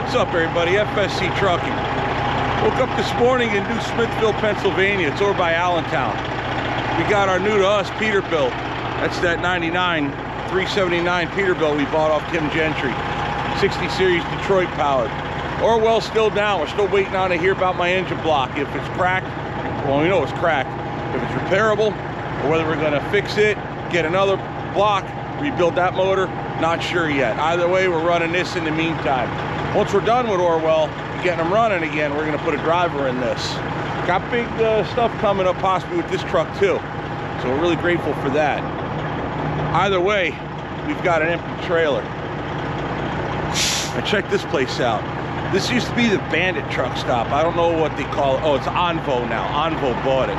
What's up, everybody? FSC Trucking. Woke up this morning in New Smithville, Pennsylvania. It's over by Allentown. We got our new to us Peterbilt. That's that 99 379 Peterbilt we bought off Tim Gentry. 60 series Detroit powered. Orwell's still down. We're still waiting on to hear about my engine block. If it's cracked, well, we know it's cracked. If it's repairable, or whether we're going to fix it, get another block, rebuild that motor, not sure yet. Either way, we're running this in the meantime. Once we're done with Orwell, getting them running again, we're going to put a driver in this. Got big stuff coming up possibly with this truck too. So we're really grateful for that. Either way, we've got an empty trailer. I checked this place out. This used to be the Bandit truck stop. I don't know what they call it. Oh, it's Onvo now. Onvo bought it.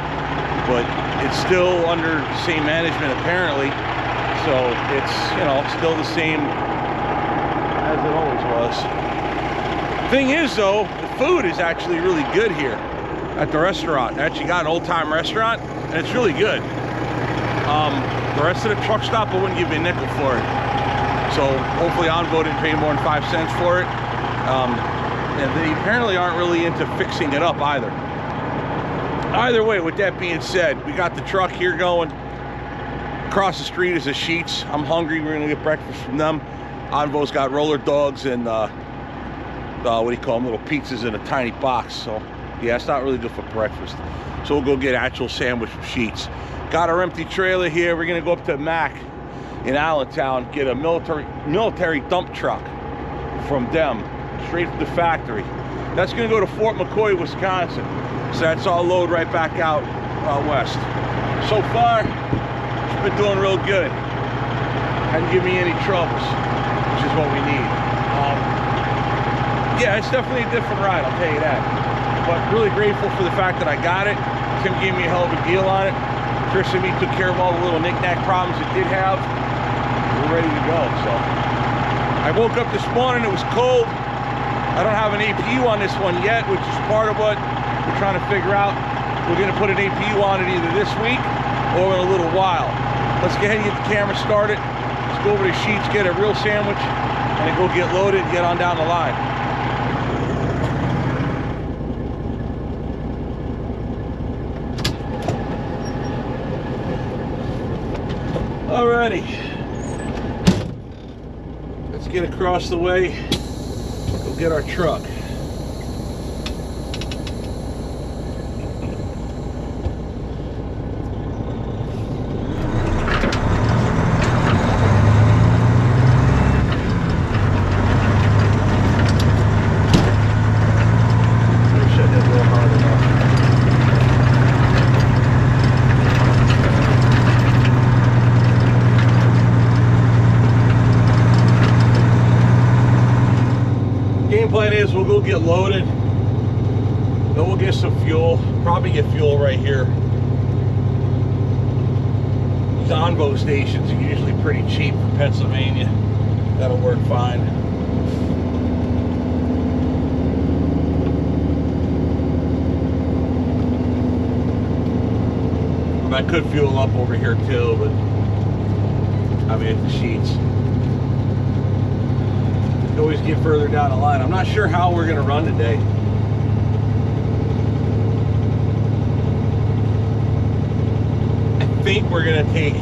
But it's still under the same management apparently. So it's, you know, still the same as it always was. Thing is though, the food is actually really good here at the restaurant. I actually got an old-time restaurant and it's really good. The rest of the truck stop, I wouldn't give you a nickel for it. So hopefully Onvo didn't pay more than 5 cents for it. And they apparently aren't really into fixing it up either. Either way, with that being said, we got the truck here going. Across the street is a Sheets. I'm hungry. We're gonna get breakfast from them. Onvo's got roller dogs and what do you call them, little pizzas in a tiny box. So yeah, it's not really good for breakfast. So we'll go get actual sandwich from Sheets. Got our empty trailer here. We're gonna go up to Mack in Allentown, get a military dump truck from them, straight from the factory. That's gonna go to Fort McCoy, Wisconsin. So that's all load right back out west. So far, it's been doing real good. Hadn't given me any troubles, which is what we need. Yeah, it's definitely a different ride, I'll tell you that. But really grateful for the fact that I got it. Tim gave me a hell of a deal on it. Chris and me took care of all the little knick-knack problems it did have. We're ready to go. So I woke up this morning, it was cold. I don't have an APU on this one yet, which is part of what we're trying to figure out. We're gonna put an APU on it either this week or in a little while. Let's go ahead and get the camera started. Let's go over to Sheets, get a real sandwich, and then go get loaded and get on down the line. Alrighty, let's get across the way, go get our truck. Plan is we'll go get loaded, then we'll get some fuel, probably get fuel right here. These Onvo stations are usually pretty cheap for Pennsylvania. That'll work fine. I could fuel up over here too, but I'll be at the Sheets. Always get further down the line. I'm not sure how we're going to run today. I think we're going to take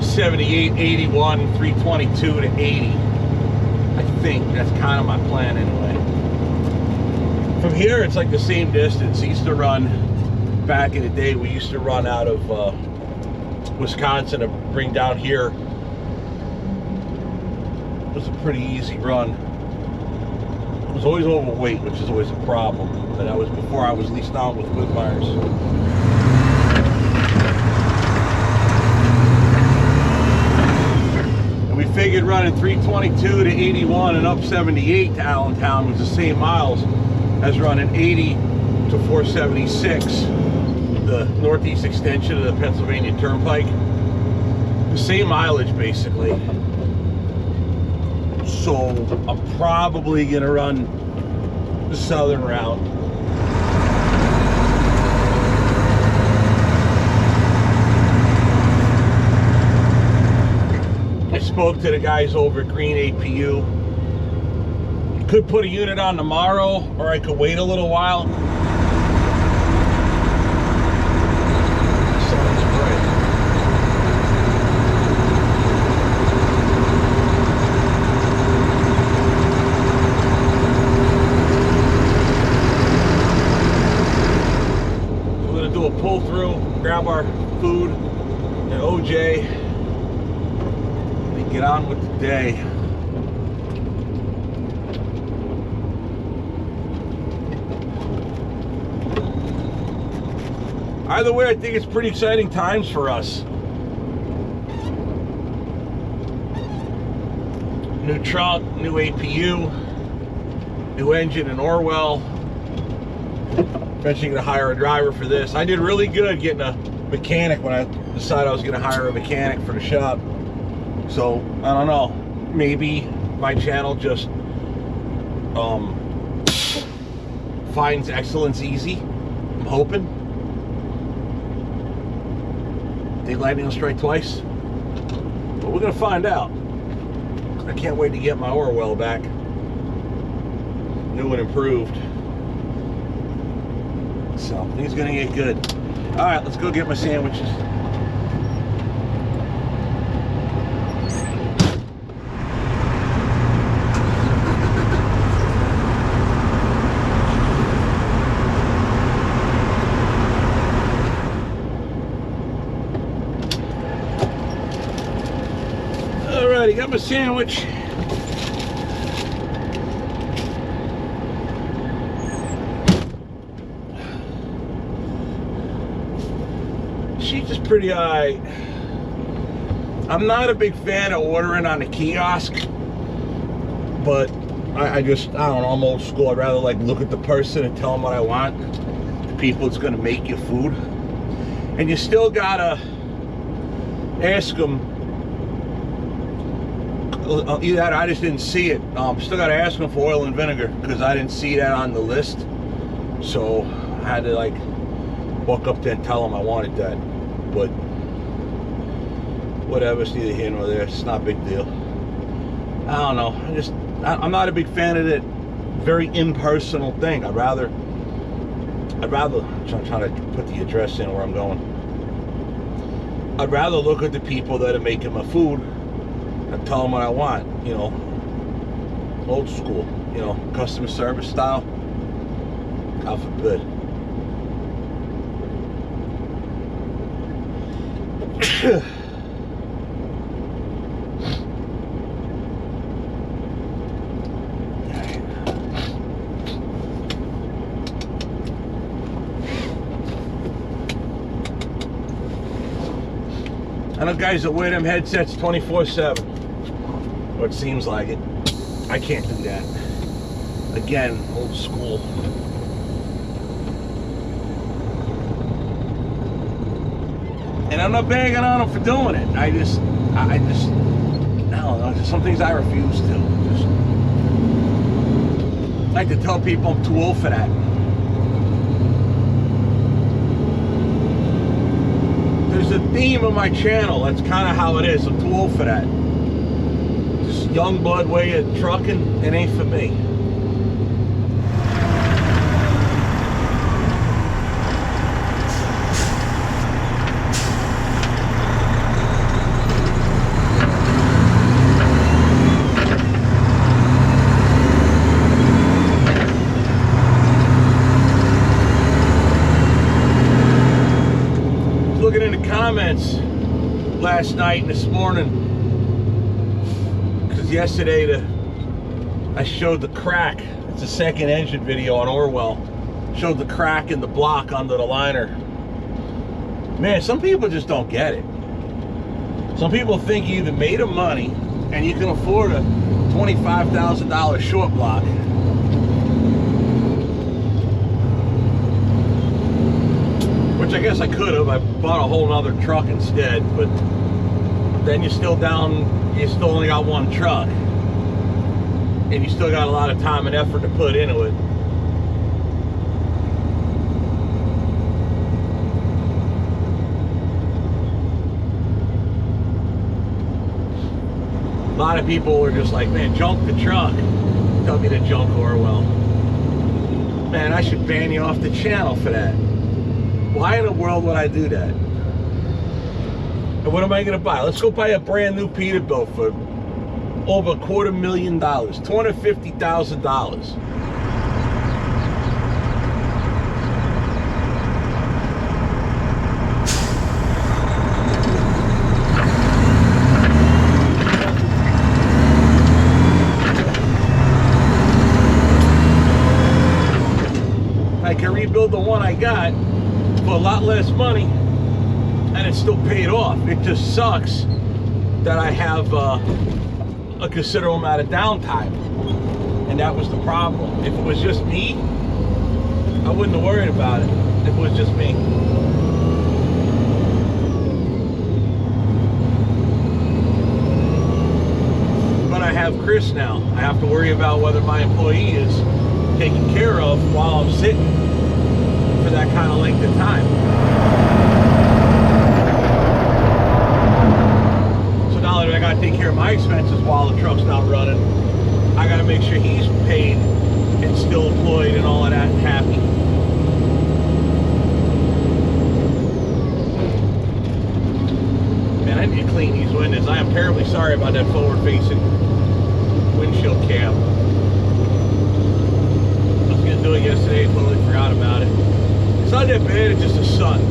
78, 81, 322 to 80. I think that's kind of my plan anyway. From here, it's like the same distance. Used to run, back in the day, we used to run out of Wisconsin to bring down here. It was a pretty easy run. I was always overweight, which is always a problem. But that was before I was leased out with Whitmires. And we figured running 322 to 81 and up 78 to Allentown was the same miles as running 80 to 476, the northeast extension of the Pennsylvania Turnpike. The same mileage basically. So I'm probably gonna run the southern route. I spoke to the guys over at Green APU. Could put a unit on tomorrow, or I could wait a little while. Pull through, grab our food and OJ, and get on with the day. Either way, I think it's pretty exciting times for us. New truck, new APU, new engine in Orwell. Eventually going to hire a driver for this. I did really good getting a mechanic when I decided I was going to hire a mechanic for the shop. So, I don't know. Maybe my channel just finds excellence easy. I'm hoping. Think lightning will strike twice? But we're going to find out. I can't wait to get my Orwell back. New and improved. So, things gonna get good. All right, let's go get my sandwiches. All righty, got my sandwich. She's just pretty alright. I'm not a big fan of ordering on the kiosk, but I don't know, I'm old school. I'd rather like look at the person and tell them what I want. The people that's gonna make you food. And you still gotta ask them. Either that or I just didn't see it. Still gotta ask them for oil and vinegar because I didn't see that on the list. So I had to like walk up there and tell them I wanted that. But whatever, it's neither here nor there. It's not a big deal. I don't know. I'm not a big fan of that very impersonal thing. I'd rather I'm trying to put the address in where I'm going. I'd rather look at the people that are making my food and tell them what I want. You know, old school. You know, customer service style. God forbid. I know guys that wear them headsets 24/7, or it seems like it. I can't do that. Again, old school. And I'm not bagging on them for doing it. I don't know. There's some things I refuse to. I like to tell people I'm too old for that. There's a theme of my channel. That's kind of how it is. I'm too old for that. Just young blood way of trucking. It ain't for me. Comments last night and this morning, because yesterday I showed the crack. It's a second engine video on Orwell. Showed the crack in the block under the liner. Man, some people just don't get it. Some people think you either made them money and you can afford a $25,000 short block, which I guess I could have. I bought a whole nother truck instead, but then you're still down, you still only got one truck. And you still got a lot of time and effort to put into it. A lot of people were just like, man, junk the truck. Tell me to junk Orwell. Man, I should ban you off the channel for that. Why in the world would I do that? And what am I going to buy? Let's go buy a brand new Peterbilt for over $250,000, $250,000. I can rebuild the one I got for a lot less money and it's still paid off. It just sucks that I have a considerable amount of downtime, and that was the problem. If it was just me, I wouldn't have worried about it. If it was just me. But I have Chris now. I have to worry about whether my employee is taken care of while I'm sitting for that kind of length of time. So now that I got to take care of my expenses while the truck's not running, I got to make sure he's paid and still employed and all of that and happy. Man, I need to clean these windows. I am terribly sorry about that forward-facing windshield cap. Do it yesterday, totally forgot about it. It's not that bad, it's just the sun.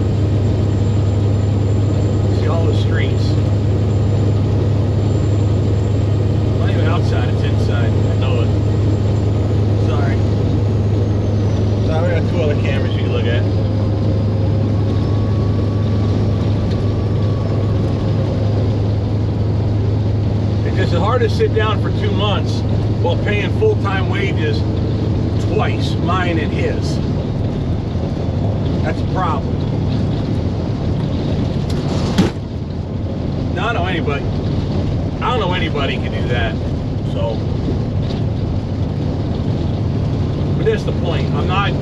See all the streets. Not even outside, it's inside. I know it. Sorry. So we got two other cameras you can look at. It's just hard to sit down for 2 months while paying full-time wages twice, mine and his. That's a problem. Now, I don't know anybody can do that. So, but that's the point. I'm not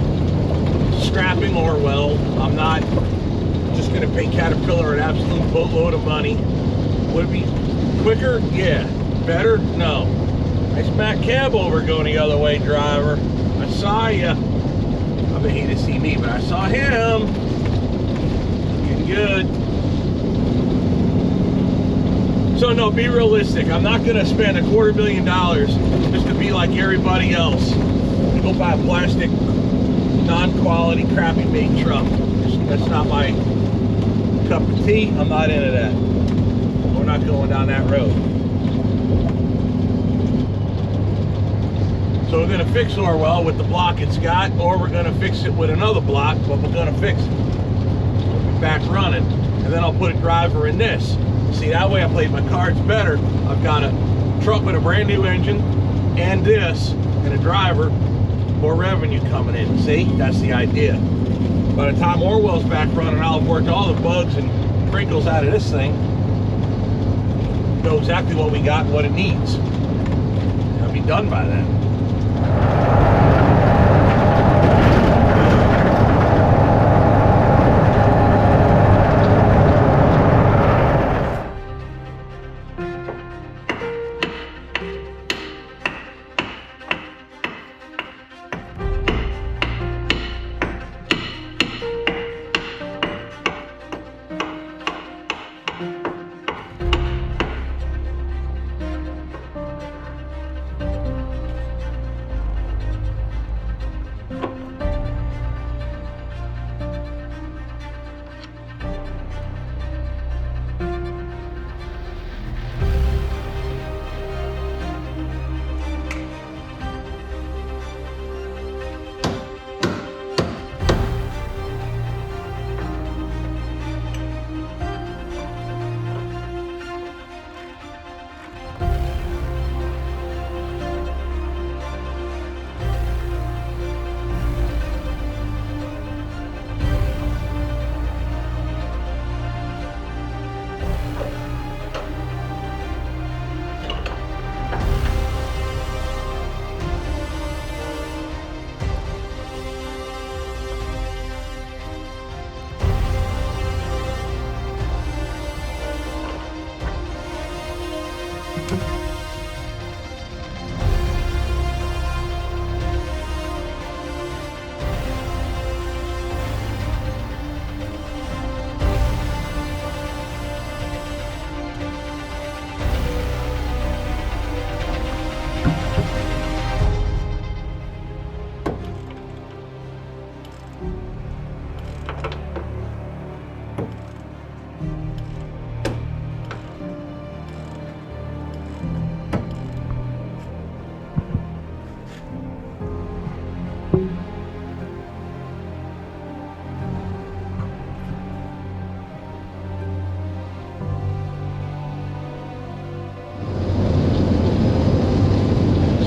scrapping Orwell. I'm not just going to pay Caterpillar an absolute boatload of money. Would it be quicker? Yeah. Better? No. Nice Mack cab over going the other way, driver. I saw you. I bet he didn't see me, but I saw him. Looking good. So no, be realistic. I'm not going to spend $250,000 just to be like everybody else and go buy a plastic, non-quality, crappy made truck. That's not my cup of tea. I'm not into that. We're not going down that road. So we're going to fix Orwell with the block it's got, or we're going to fix it with another block, but we're going to fix it. We'll be back running, and then I'll put a driver in this. See, that way I played my cards better. I've got a truck with a brand new engine, and this, and a driver, more revenue coming in. See, that's the idea. By the time Orwell's back running, I'll have worked all the bugs and crinkles out of this thing. Know exactly what we got and what it needs. I'll be done by then.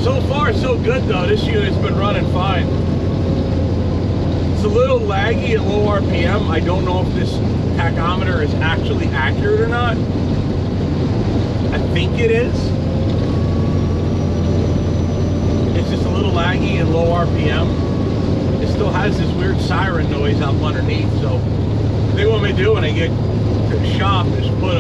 So far, so good though. This unit's been running fine. It's a little laggy at low RPM. I don't know if this tachometer is actually accurate or not. I think it is. It's just a little laggy and low RPM. It still has this weird siren noise out underneath. So what they want me to do when I get to the shop is put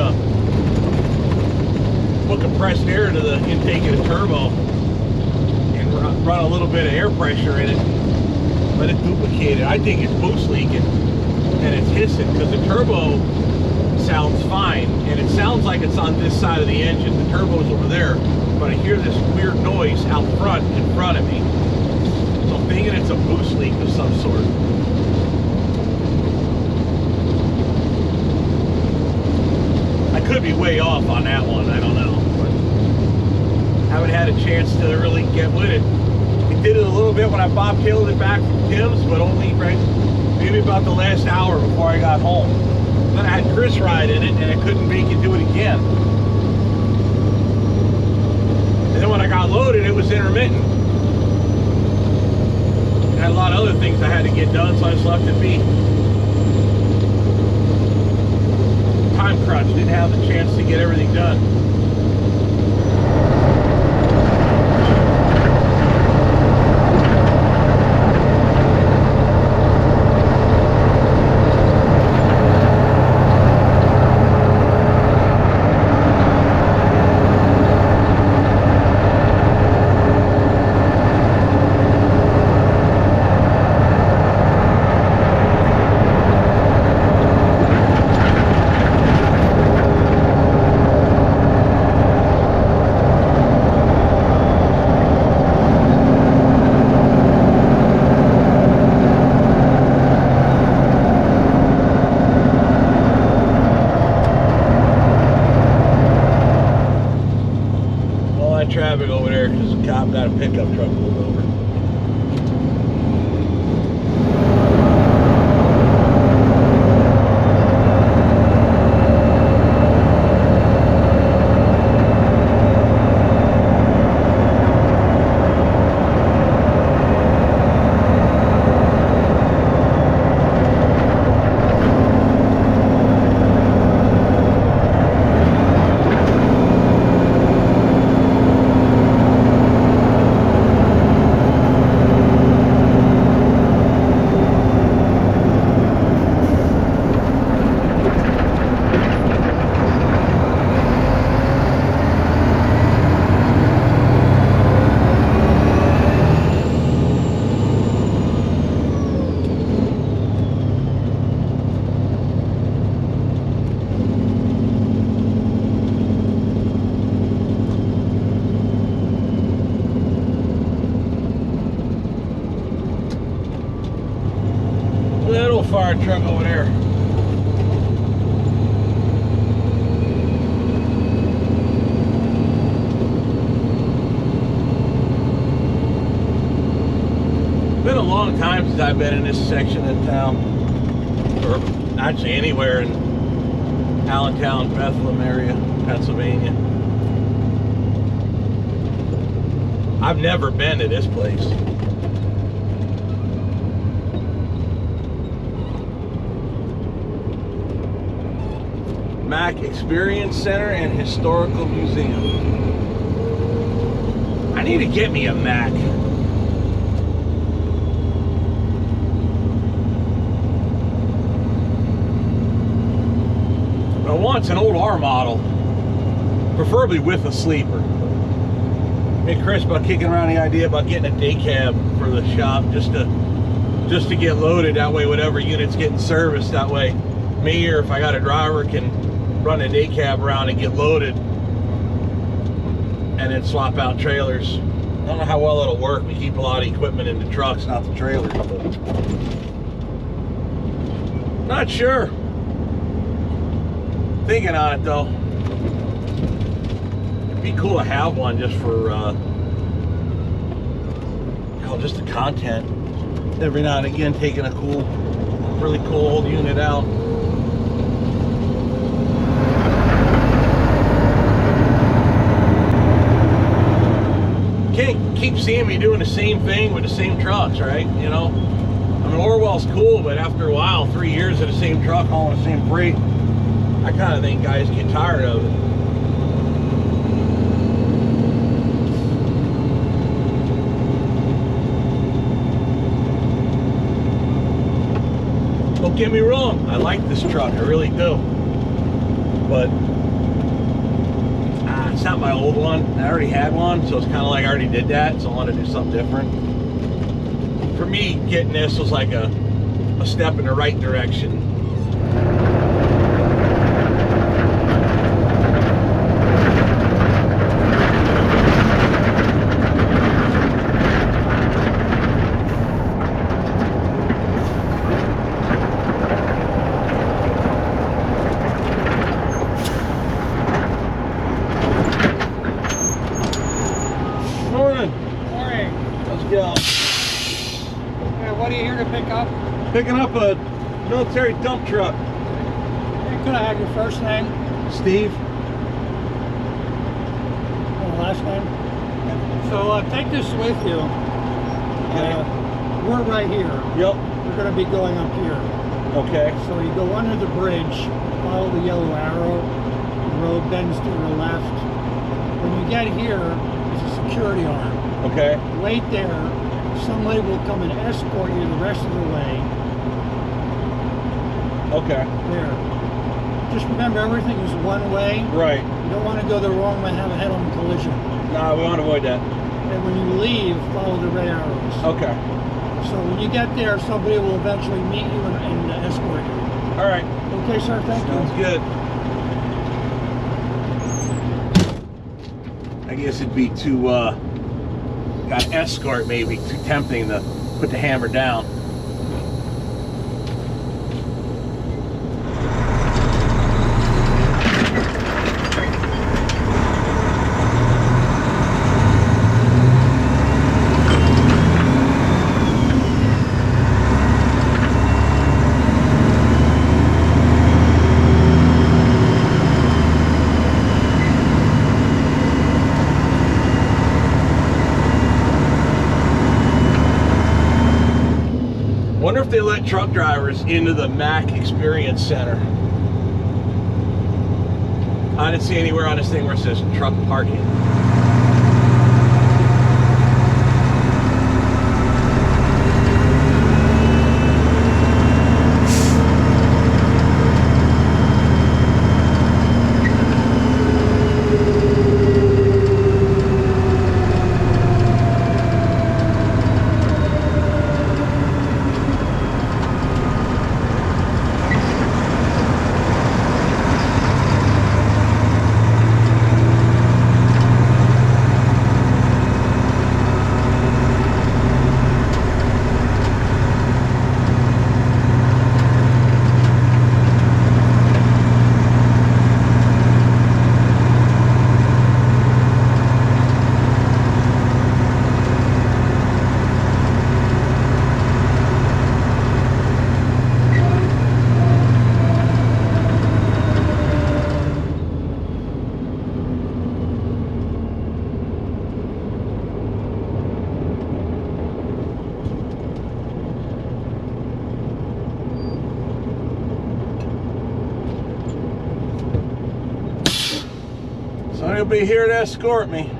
compressed air to the intake of the turbo and run a little bit of air pressure in it. Let it duplicate it. I think it's boost leaking and it's hissing because the turbo sounds fine and it sounds like it's on this side of the engine. The turbo's over there, but I hear this weird noise out front in front of me. So I'm thinking it's a boost leak of some sort. I could be way off on that one, I don't know. But haven't had a chance to really get with it. We did it a little bit when I bobtailed it back from Tim's, but only maybe about the last hour before I got home. Then I had Chris ride in it and I couldn't make it do it again. And then when I got loaded, it was intermittent. I had a lot of other things I had to get done, so I just left it be. Time crunch, didn't have the chance to get everything done. Traffic over there because the cop got a pickup truck pulled over. Fire truck over there. Been a long time since I've been in this section of town, or actually anywhere in Allentown, Bethlehem area, Pennsylvania. I've never been to this place. Mack Experience Center and Historical Museum. I need to get me a Mack. But I want an old R model, preferably with a sleeper. Me and Chris about kicking around the idea about getting a day cab for the shop just to get loaded. That way, whatever unit's getting serviced, that way me or if I got a driver can run a day cab around and get loaded and then swap out trailers. I don't know how well it'll work. We keep a lot of equipment in the trucks, not the trailers. Not sure. Thinking on it though. It'd be cool to have one just for just the content. Every now and again taking a really cool old unit out. can't keep seeing me doing the same thing with the same trucks, right? You know, I mean, Orwell's cool, but after a while, 3 years of the same truck hauling the same freight, I kind of think guys get tired of it. Don't get me wrong, I like this truck, I really do. But it's not my old one. I already had one, so it's kind of like I already did that, so I want to do something different. For me, getting this was like a step in the right direction. Picking up a military dump truck. Hey, could I have your first name? Steve. And last name? So take this with you. We're right here. Yep. We're going to be going up here. Okay. So you go under the bridge, follow the yellow arrow, the road bends to your left. When you get here, there's a security arm. Okay. Wait there. Somebody will come and escort you the rest of the way. Okay. There. Just remember, everything is one way. Right. You don't want to go the wrong way and have a head-on collision. No, we want to avoid that. And when you leave, follow the red arrows. Okay. So when you get there, somebody will eventually meet you and escort you. All right. Okay, sir. Thank you. Sounds good. I guess it'd be too, got an escort maybe, too tempting to put the hammer down. Wonder if they let truck drivers into the Mack Experience Center. I didn't see anywhere on this thing where it says truck parking. So he'll be here to escort me.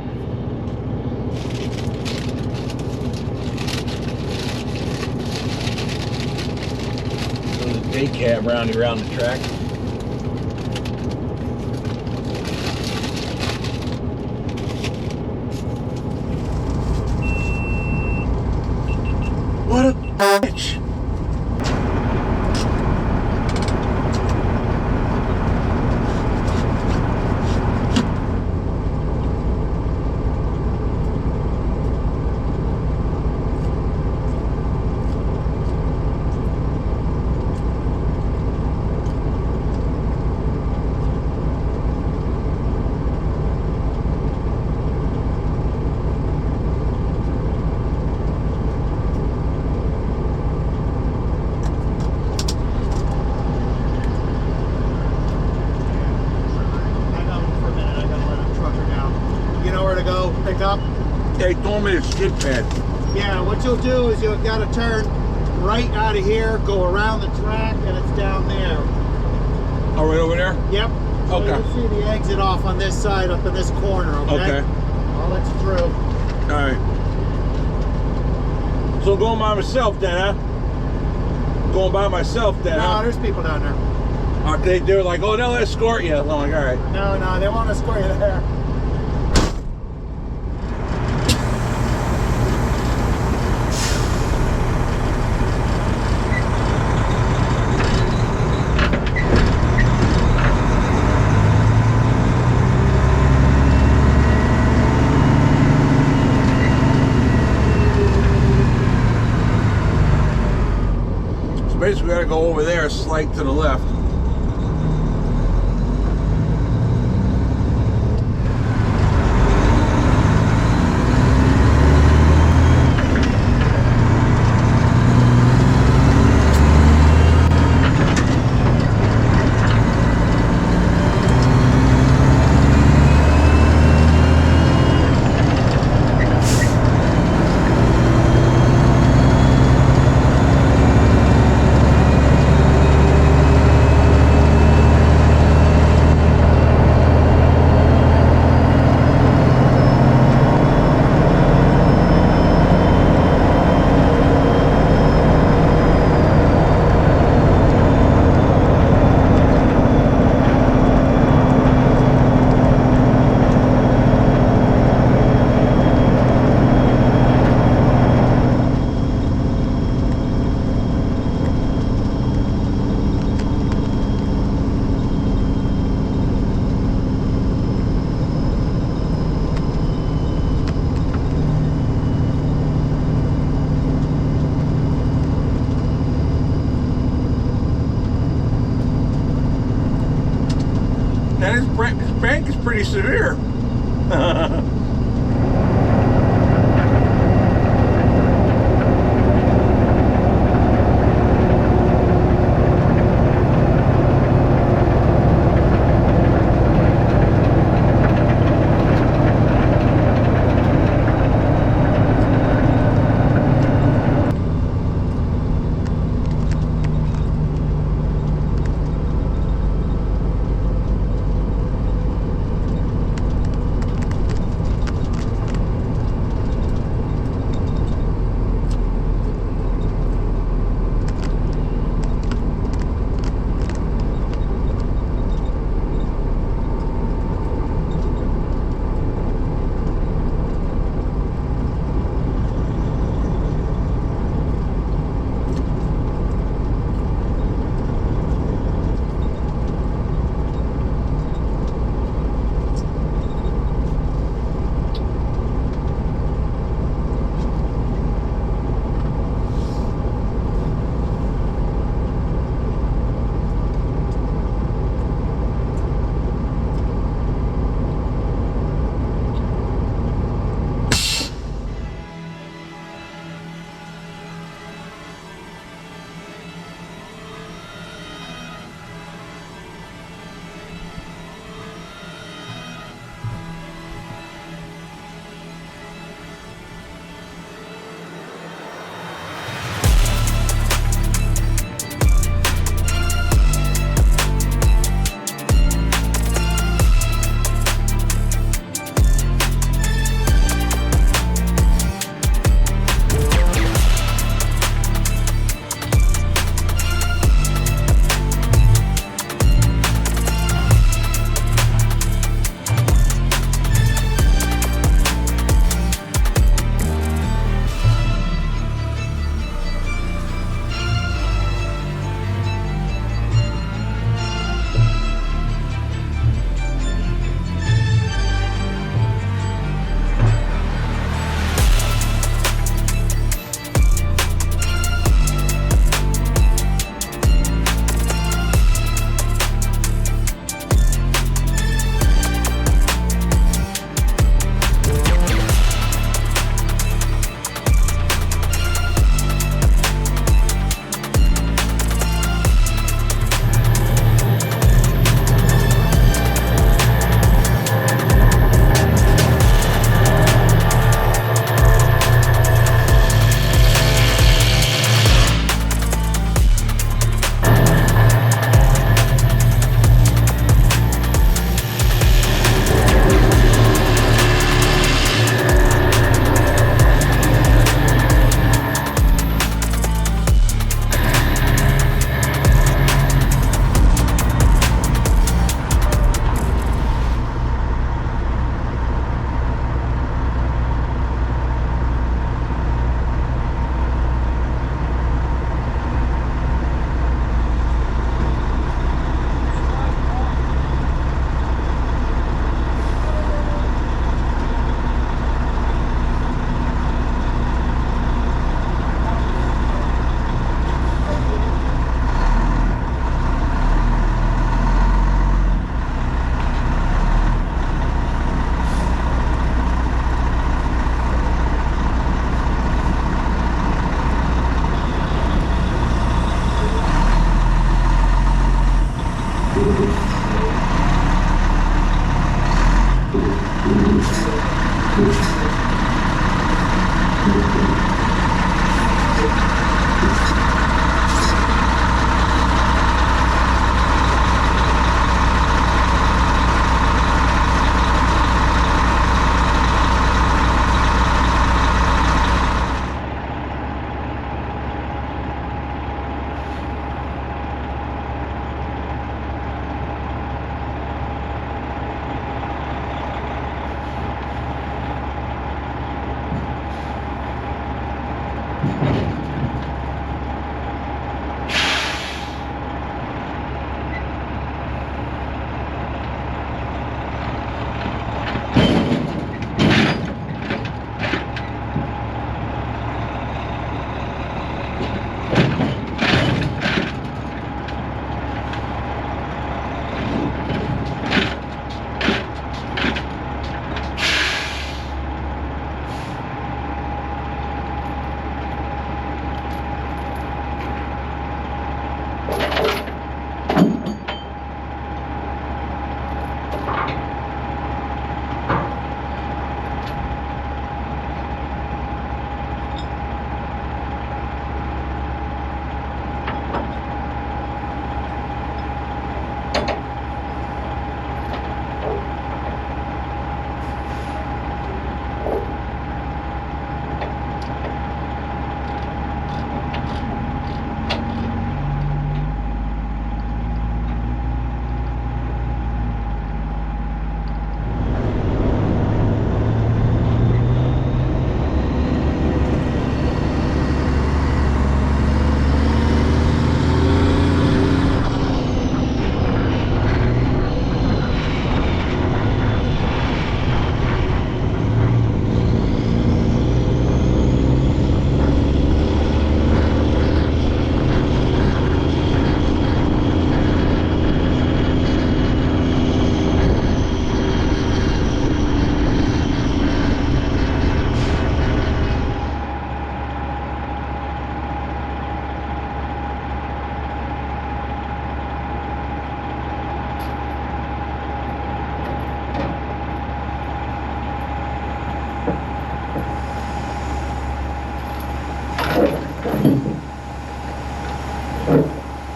There's a day cab rounding around the track. What a bitch. Pick up. They told me it's skid pad. Yeah, what you'll do is you've got to turn right out of here, go around the track, and it's down there. Oh, right over there? Yep. So Okay. you'll see the exit off on this side, up in this corner, okay? Okay. I'll let you through. All right. So going by myself then, huh? Going by myself then, No, huh? there's people down there. They're like, oh, they'll escort you. I'm like, all right. No, they won't escort you there. Basically, we gotta go over there, slight to the left. Now this bank is pretty severe.